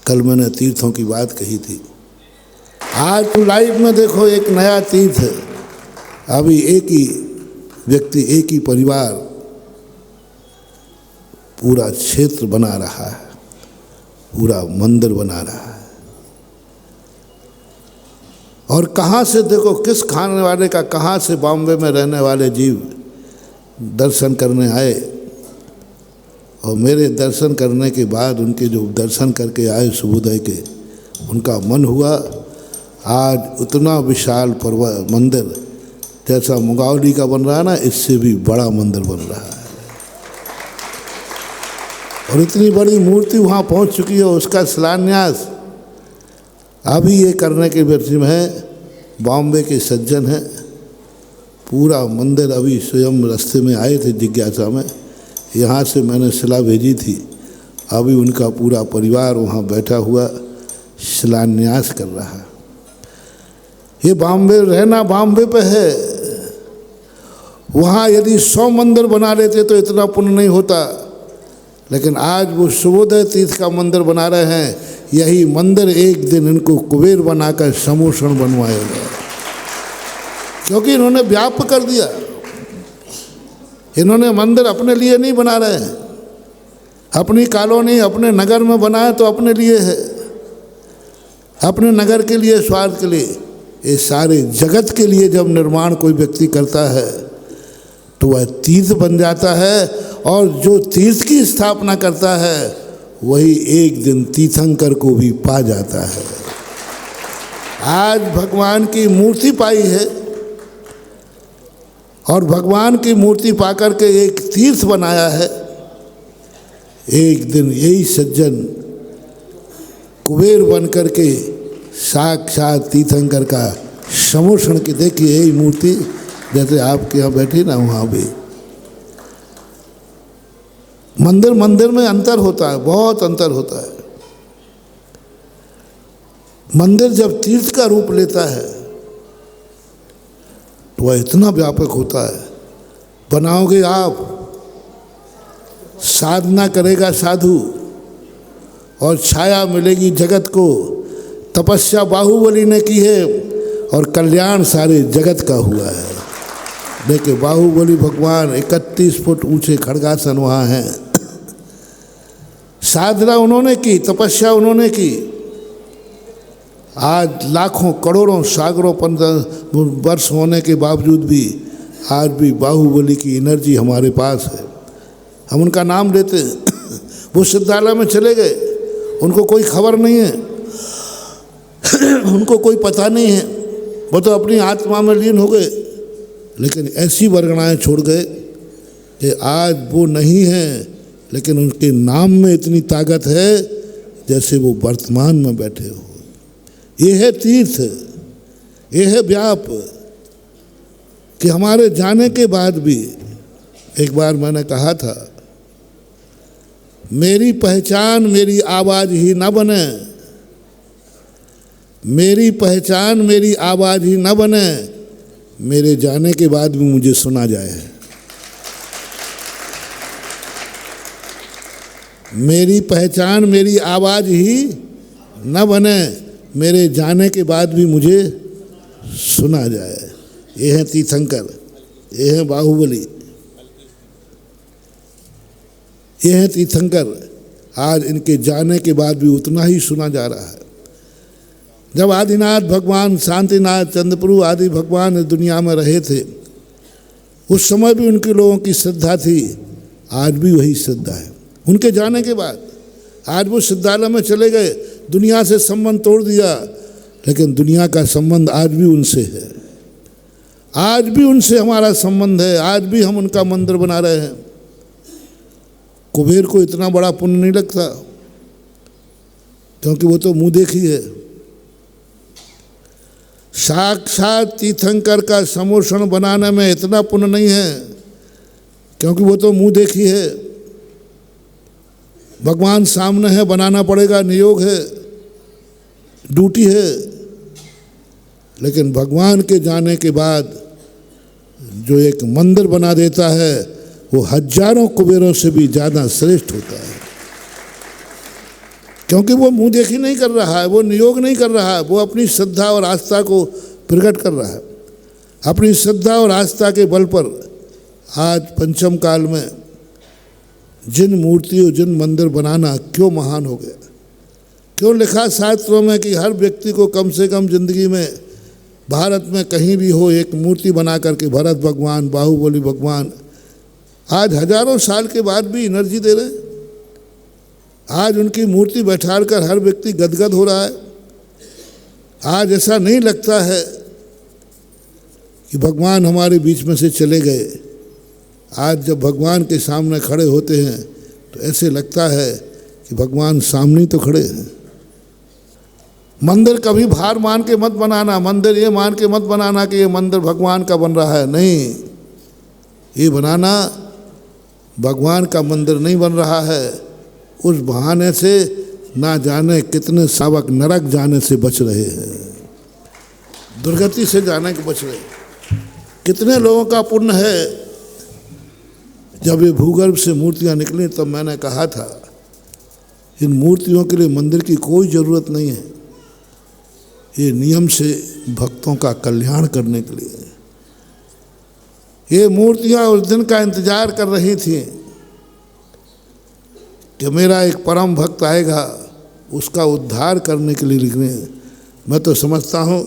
कल मैंने तीर्थों की बात कही थी। आज तो लाइफ में देखो एक नया तीर्थ है। अभी एक ही व्यक्ति, एक ही परिवार पूरा क्षेत्र बना रहा है, पूरा मंदिर बना रहा है। और कहाँ से देखो, किस खाने वाले का, कहाँ से बॉम्बे में रहने वाले जीव दर्शन करने आए, और मेरे दर्शन करने के बाद उनके जो दर्शन करके आए सुबोधय के, उनका मन हुआ आज उतना विशाल मंदिर जैसा मुगावली का बन रहा है ना, इससे भी बड़ा मंदिर बन रहा है। और इतनी बड़ी मूर्ति वहाँ पहुँच चुकी है, उसका शिलान्यास अभी ये करने के विषय में है। बॉम्बे के सज्जन हैं, पूरा मंदिर अभी स्वयं रास्ते में आए थे जिज्ञासा में, यहाँ से मैंने शिला भेजी थी। अभी उनका पूरा परिवार वहाँ बैठा हुआ शिलान्यास कर रहा है। ये बॉम्बे रहना बॉम्बे पे है, वहाँ यदि 100 मंदिर बना लेते तो इतना पुण्य नहीं होता। लेकिन आज वो सुबोधय तीर्थ का मंदिर बना रहे हैं। यही मंदिर एक दिन इनको कुबेर बनाकर समूषण बनवाएगा, क्योंकि इन्होंने व्याप कर दिया। इन्होंने मंदिर अपने लिए नहीं बना रहे हैं, अपनी कॉलोनी अपने नगर में बनाए तो अपने लिए है, अपने नगर के लिए, स्वार्थ के लिए। ये सारे जगत के लिए जब निर्माण कोई व्यक्ति करता है तो वह तीर्थ बन जाता है, और जो तीर्थ की स्थापना करता है वही एक दिन तीर्थंकर को भी पा जाता है। आज भगवान की मूर्ति पाई है, और भगवान की मूर्ति पाकर के एक तीर्थ बनाया है। एक दिन यही सज्जन कुबेर बन कर के साक्षात तीर्थंकर का समूषण की, देखिए यही मूर्ति जैसे आपके यहाँ बैठी ना, वहाँ भी मंदिर मंदिर में अंतर होता है, बहुत अंतर होता है। मंदिर जब तीर्थ का रूप लेता है तो वह इतना व्यापक होता है। बनाओगे आप, साधना करेगा साधु और छाया मिलेगी जगत को। तपस्या बाहुबली ने की है और कल्याण सारे जगत का हुआ है। देखिए बाहुबली भगवान 31 फुट ऊंचे खड़गासन वहाँ हैं। साधना उन्होंने की, तपस्या उन्होंने की। आज लाखों करोड़ों सागरों वर्ष होने के बावजूद भी आज भी बाहुबली की एनर्जी हमारे पास है। हम उनका नाम लेते हैं। वो सिद्धालय में चले गए, उनको कोई खबर नहीं है, उनको कोई पता नहीं है, वो तो अपनी आत्मा में लीन हो गए। लेकिन ऐसी वर्गणाएं छोड़ गए कि आज वो नहीं हैं, लेकिन उनके नाम में इतनी ताकत है जैसे वो वर्तमान में बैठे हो। ये है तीर्थ, ये है व्याप, कि हमारे जाने के बाद भी, एक बार मैंने कहा था, मेरी पहचान मेरी आवाज़ ही न बने, मेरी पहचान मेरी आवाज़ ही न बने, मेरे जाने के बाद भी मुझे सुना जाए। मेरी पहचान मेरी आवाज़ ही न बने, मेरे जाने के बाद भी मुझे सुना जाए। ये है तीर्थंकर, ये है बाहुबली, ये है तीर्थंकर। आज इनके जाने के बाद भी उतना ही सुना जा रहा है। जब आदिनाथ भगवान, शांतिनाथ, चंद्रप्रभु आदि भगवान इस दुनिया में रहे थे, उस समय भी उनके लोगों की श्रद्धा थी, आज भी वही श्रद्धा है। उनके जाने के बाद आज वो सिद्धालय में चले गए, दुनिया से संबंध तोड़ दिया, लेकिन दुनिया का संबंध आज भी उनसे है। आज भी उनसे हमारा संबंध है, आज भी हम उनका मंदिर बना रहे हैं। कुबेर को इतना बड़ा पुण्य नहीं लगता, क्योंकि वो तो मुंह देखी है। साक्षात तीर्थंकर का समूषण बनाने में इतना पुण्य नहीं है, क्योंकि वो तो मुंह देखी है। भगवान सामने है, बनाना पड़ेगा, नियोग है, ड्यूटी है। लेकिन भगवान के जाने के बाद जो एक मंदिर बना देता है, वो हजारों कुबेरों से भी ज़्यादा श्रेष्ठ होता है। क्योंकि वो मुंह देखी नहीं कर रहा है, वो नियोग नहीं कर रहा है, वो अपनी श्रद्धा और आस्था को प्रकट कर रहा है। अपनी श्रद्धा और आस्था के बल पर आज पंचम काल में जिन मूर्तियों, जिन मंदिर बनाना क्यों महान हो गया, क्यों लिखा शास्त्रों में कि हर व्यक्ति को कम से कम जिंदगी में भारत में कहीं भी हो एक मूर्ति बना करके, भरत भगवान, बाहुबली भगवान आज हजारों साल के बाद भी एनर्जी दे रहे हैं। आज उनकी मूर्ति बैठा कर हर व्यक्ति गदगद हो रहा है। आज ऐसा नहीं लगता है कि भगवान हमारे बीच में से चले गए। आज जब भगवान के सामने खड़े होते हैं तो ऐसे लगता है कि भगवान सामने तो खड़े हैं। मंदिर कभी भार मान के मत बनाना, मंदिर ये मान के मत बनाना कि ये मंदिर भगवान का बन रहा है। नहीं, ये बनाना भगवान का मंदिर नहीं बन रहा है। उस बहाने से ना जाने कितने सावक नरक जाने से बच रहे हैं, दुर्गति से जाने के बच रहे हैं। कितने लोगों का पुण्य है। जब ये भूगर्भ से मूर्तियां निकली तब मैंने कहा था इन मूर्तियों के लिए मंदिर की कोई ज़रूरत नहीं है, ये नियम से भक्तों का कल्याण करने के लिए। ये मूर्तियां उस दिन का इंतजार कर रही थी कि मेरा एक परम भक्त आएगा, उसका उद्धार करने के लिए निकले। मैं तो समझता हूँ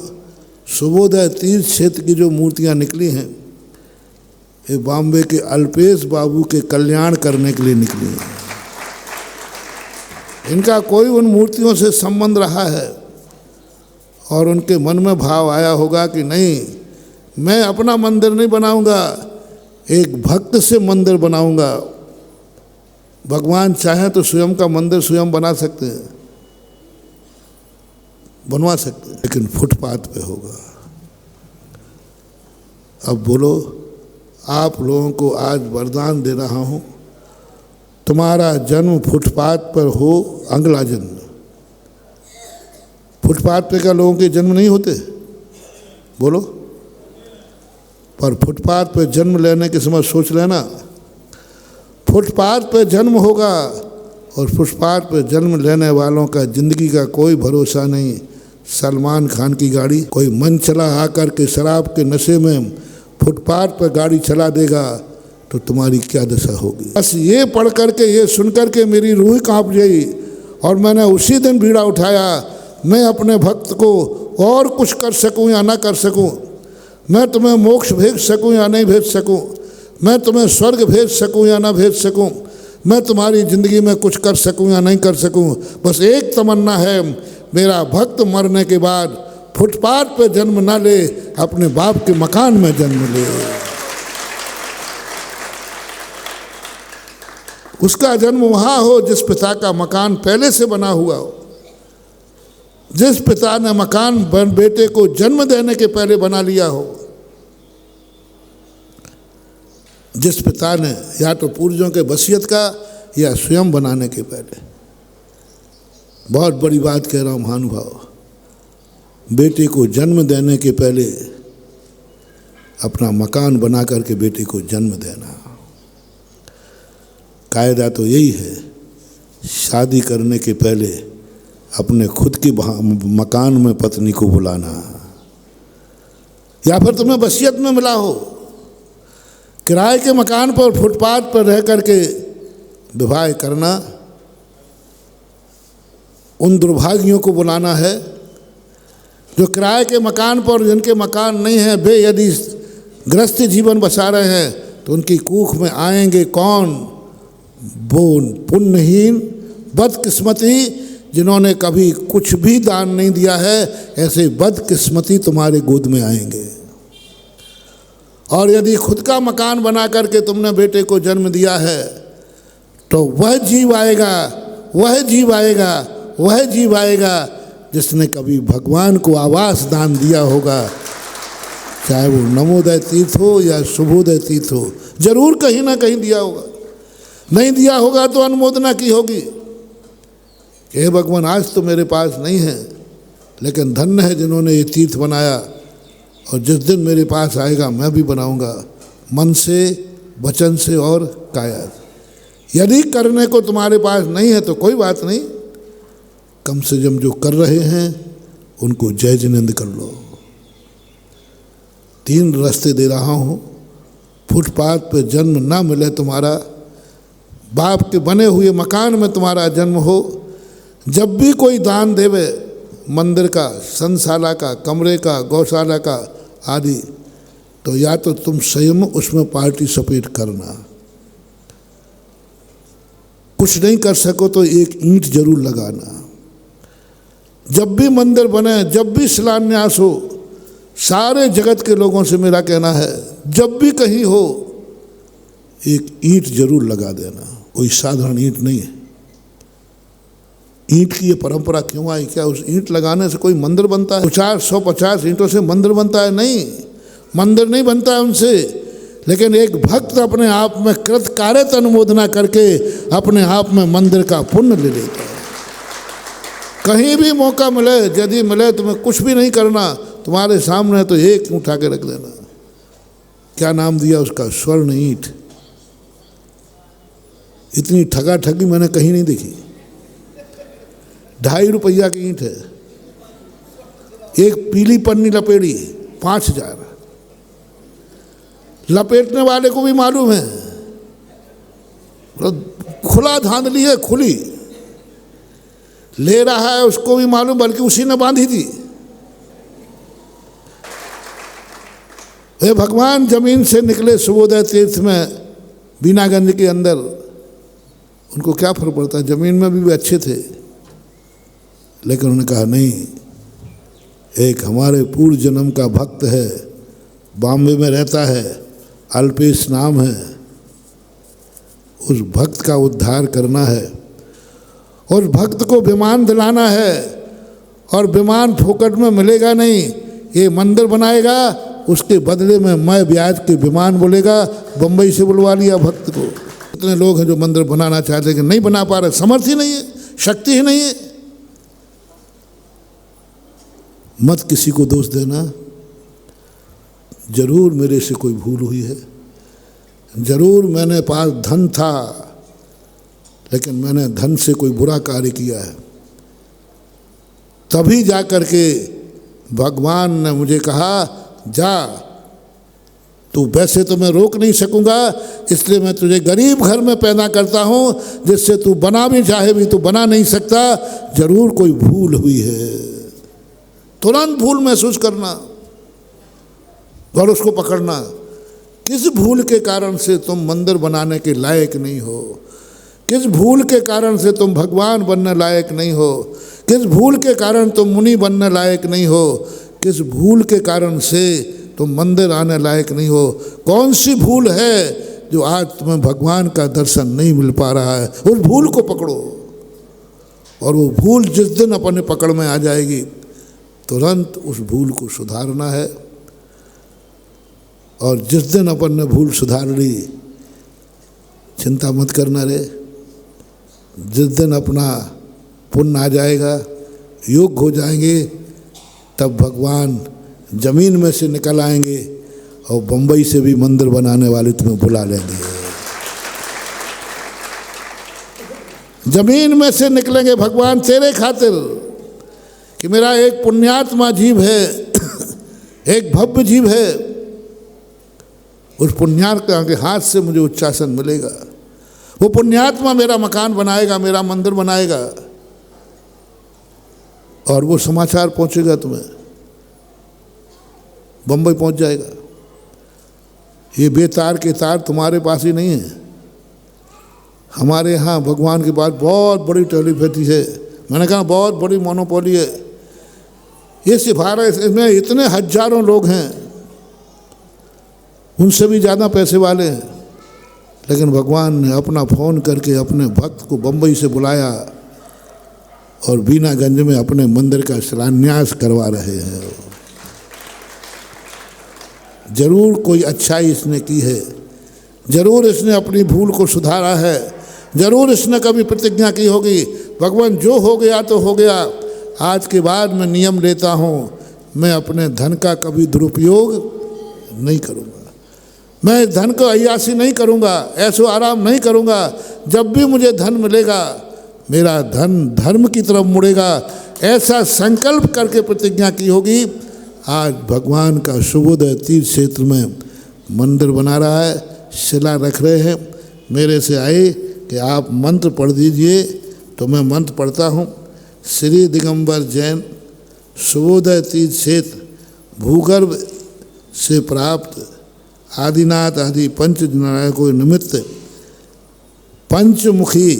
सुबोधय तीर्थ क्षेत्र की जो मूर्तियां निकली हैं ये बॉम्बे के अल्पेश बाबू के कल्याण करने के लिए निकली हैं। इनका कोई उन मूर्तियों से संबंध रहा है और उनके मन में भाव आया होगा कि नहीं, मैं अपना मंदिर नहीं बनाऊंगा, एक भक्त से मंदिर बनाऊंगा। भगवान चाहे तो स्वयं का मंदिर स्वयं बना सकते हैं, बनवा सकते हैं, लेकिन फुटपाथ पे होगा। अब बोलो, आप लोगों को आज वरदान दे रहा हूँ, तुम्हारा जन्म फुटपाथ पर हो, अगला जन्म। फुटपाथ पे क्या लोगों के जन्म नहीं होते? बोलो। पर फुटपाथ पे जन्म लेने के समय सोच लेना, फुटपाथ पे जन्म होगा और फुटपाथ पे जन्म लेने वालों का जिंदगी का कोई भरोसा नहीं। सलमान खान की गाड़ी कोई मन चला आकर के शराब के नशे में फुटपाथ पर गाड़ी चला देगा तो तुम्हारी क्या दशा होगी। बस ये पढ़ करके, ये सुन करके मेरी रूह कांप गई और मैंने उसी दिन बीड़ा उठाया, मैं अपने भक्त को और कुछ कर सकूं या ना कर सकूं, मैं तुम्हें मोक्ष भेज सकूं या नहीं भेज सकूं, मैं तुम्हें स्वर्ग भेज सकूं या ना भेज सकूं, मैं तुम्हारी ज़िंदगी में कुछ कर सकूं या नहीं कर सकूं। बस एक तमन्ना है, मेरा भक्त मरने के बाद फुटपाथ पे जन्म ना ले, अपने बाप के मकान में जन्म ले। उसका जन्म वहाँ हो जिस पिता का मकान पहले से बना हुआ हो, जिस पिता ने मकान बेटे को जन्म देने के पहले बना लिया हो, जिस पिता ने या तो पूर्वजों के वसीयत का या स्वयं बनाने के पहले। बहुत बड़ी बात कह रहा हूँ महानुभाव, बेटे को जन्म देने के पहले अपना मकान बना करके बेटे को जन्म देना। कायदा तो यही है, शादी करने के पहले अपने खुद के मकान में पत्नी को बुलाना, या फिर तुम्हें वसीयत में मिला हो किराए के मकान पर फुटपाथ पर रह करके विवाह करना। उन दुर्भाग्यों को बुलाना है जो किराए के मकान पर, जिनके मकान नहीं है, वे यदि गृहस्थ जीवन बसा रहे हैं तो उनकी कूख में आएंगे कौन? वो पुण्यहीन बदकिस्मती जिन्होंने कभी कुछ भी दान नहीं दिया है, ऐसे बदकिस्मती तुम्हारे गोद में आएंगे। और यदि खुद का मकान बना करके तुमने बेटे को जन्म दिया है तो वह जीव आएगा, वह जीव आएगा, वह जीव आएगा जिसने कभी भगवान को आवास दान दिया होगा, चाहे वो नवोदय तीर्थ हो या शुभोदय तीर्थ हो, जरूर कहीं ना कहीं दिया होगा। नहीं दिया होगा तो अनुमोदना की होगी कि हे भगवान, आज तो मेरे पास नहीं है, लेकिन धन्य है जिन्होंने ये तीर्थ बनाया, और जिस दिन मेरे पास आएगा मैं भी बनाऊंगा, मन से, वचन से और काया से। यदि करने को तुम्हारे पास नहीं है तो कोई बात नहीं, कम से कम जो कर रहे हैं उनको जय जिनेंद्र कर लो। 3 रास्ते दे रहा हूँ। फुटपाथ पे जन्म ना मिले तुम्हारा, बाप के बने हुए मकान में तुम्हारा जन्म हो। जब भी कोई दान देवे, मंदिर का, संशाला का, कमरे का, गौशाला का आदि, तो या तो तुम स्वयं उसमें पार्टिसिपेट करना। कुछ नहीं कर सको तो एक ईंट जरूर लगाना। जब भी मंदिर बने, जब भी शिलान्यास हो, सारे जगत के लोगों से मेरा कहना है, जब भी कहीं हो एक ईंट जरूर लगा देना। कोई साधारण ईंट नहीं है। ईंट की ये परंपरा क्यों आई? क्या उस ईंट लगाने से कोई मंदिर बनता है? 450 ईंटों से मंदिर बनता है? नहीं, मंदिर नहीं बनता है उनसे। लेकिन एक भक्त अपने आप में कृतकार्यता अनुमोदना करके अपने आप में मंदिर का पुण्य ले लेता है। कहीं भी मौका मिले, यदि मिले, तुम्हें कुछ भी नहीं करना, तुम्हारे सामने तो एक उठा के रख देना। क्या नाम दिया उसका? स्वर्ण ईंट। इतनी ठगा ठगी मैंने कहीं नहीं देखी। 2.5 रुपया की ईंट है। एक पीली पन्नी लपेड़ी 5,000। लपेटने वाले को भी मालूम है, खुला धांधली है, खुली। ले रहा है उसको भी मालूम, बल्कि उसी ने बांधी थी। हे भगवान जमीन से निकले सुबोधय तीर्थ में, बीनागंज के अंदर, उनको क्या फर्क पड़ता है? जमीन में भी अच्छे थे। लेकिन उन्होंने कहा नहीं, एक हमारे पूर्व जन्म का भक्त है, बॉम्बे में रहता है, अल्पेश नाम है, उस भक्त का उद्धार करना है, और भक्त को विमान दिलाना है। और विमान फोकट में मिलेगा नहीं, ये मंदिर बनाएगा, उसके बदले में मैं ब्याज के विमान बोलेगा। बम्बई से बुलवा लिया भक्त को। इतने लोग हैं जो मंदिर बनाना चाहते हैं कि नहीं बना पा रहे, समर्थ ही नहीं है, शक्ति ही नहीं है। मत किसी को दोष देना। जरूर मेरे से कोई भूल हुई है, जरूर मैंने पास धन था, लेकिन मैंने धन से कोई बुरा कार्य किया है। तभी जा कर के भगवान ने मुझे कहा, जा, तू वैसे तो मैं रोक नहीं सकूंगा, इसलिए मैं तुझे गरीब घर में पैदा करता हूं, जिससे तू बना भी चाहे भी तू बना नहीं सकता। जरूर कोई भूल हुई है, तुरंत भूल महसूस करना और उसको पकड़ना। किस भूल के कारण से तुम मंदिर बनाने के लायक नहीं हो? किस भूल के कारण से तुम भगवान बनने लायक नहीं हो? किस भूल के कारण तुम मुनि बनने लायक नहीं हो? किस भूल के कारण से तुम मंदिर आने लायक नहीं हो? कौन सी भूल है जो आज तुम्हें भगवान का दर्शन नहीं मिल पा रहा है? उस भूल को पकड़ो, और वो भूल जिस दिन अपने पकड़ में आ जाएगी, तुरंत उस भूल को सुधारना है। और जिस दिन अपन ने भूल सुधार ली, चिंता मत करना रे, जिस दिन अपना पुण्य आ जाएगा, योग हो जाएंगे, तब भगवान जमीन में से निकल आएंगे और बम्बई से भी मंदिर बनाने वाले तुम्हें बुला लेंगे। जमीन में से निकलेंगे भगवान तेरे खातिर, कि मेरा एक पुण्यात्मा जीव है, एक भव्य जीव है, उस पुण्यात्मा के हाथ से मुझे उच्चासन मिलेगा। वो पुण्यात्मा मेरा मकान बनाएगा, मेरा मंदिर बनाएगा, और वो समाचार पहुंचेगा तुम्हें, बम्बई पहुंच जाएगा। ये बेतार के तार तुम्हारे पास ही नहीं है, हमारे यहाँ भगवान के पास बहुत बड़ी टेलीपैथी है। मैंने कहा बहुत बड़ी मोनोपोली है। ये सिफारिश, इसमें इतने हजारों लोग हैं, उनसे भी ज़्यादा पैसे वाले हैं, लेकिन भगवान ने अपना फ़ोन करके अपने भक्त को बम्बई से बुलाया और बीनागंज में अपने मंदिर का शिलान्यास करवा रहे हैं। जरूर कोई अच्छाई इसने की है, जरूर इसने अपनी भूल को सुधारा है, जरूर इसने कभी प्रतिज्ञा की होगी, भगवान जो हो गया तो हो गया, आज के बाद मैं नियम लेता हूँ, मैं अपने धन का कभी दुरुपयोग नहीं करूँगा, मैं धन को अय्यासी नहीं करूँगा, ऐसो आराम नहीं करूँगा। जब भी मुझे धन मिलेगा मेरा धन धर्म की तरफ मुड़ेगा, ऐसा संकल्प करके प्रतिज्ञा की होगी। आज भगवान का शुभोदय तीर्थ क्षेत्र में मंदिर बना रहा है, शिला रख रहे हैं। मेरे से आए कि आप मंत्र पढ़ दीजिए, तो मैं मंत्र पढ़ता हूँ। श्री दिगंबर जैन शुभोदय तीर्थ क्षेत्र भूगर्भ से प्राप्त आदिनाथ आदि पंच नारायकों निमित्त पंचमुखी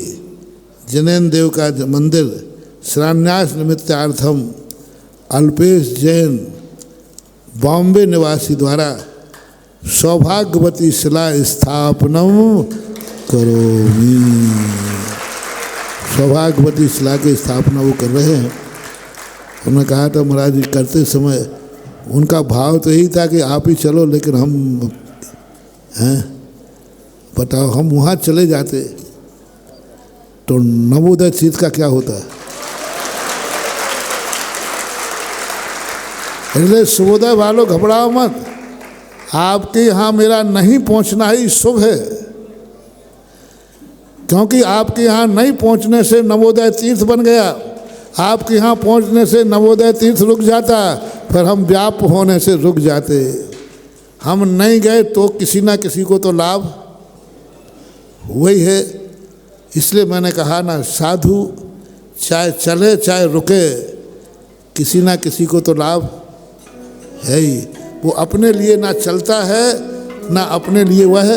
जैन देव का मंदिर शिलान्यास निमित्तार्थम अल्पेश जैन बॉम्बे निवासी द्वारा सौभाग्यवती शिला स्थापनम करोमि। सौभाग्यवती शिला की स्थापना वो कर रहे हैं। उन्होंने कहा था महाराज जी करते समय उनका भाव तो यही था कि आप ही चलो, लेकिन हम हैं बताओ हम वहाँ चले जाते तो नवोदय तीर्थ का क्या होता है। इसलिए शुभोदय वालों घबराओ मत, आपके यहाँ मेरा नहीं पहुँचना ही शुभ है, क्योंकि आपके यहाँ नहीं पहुँचने से नवोदय तीर्थ बन गया। आपके यहाँ पहुँचने से नवोदय तीर्थ रुक जाता, फिर हम व्याप होने से रुक जाते। हम नहीं गए तो किसी ना किसी को तो लाभ हुआ ही है। इसलिए मैंने कहा ना, साधु चाहे चले चाहे रुके, किसी ना किसी को तो लाभ है ही। वो अपने लिए ना चलता है ना अपने लिए वह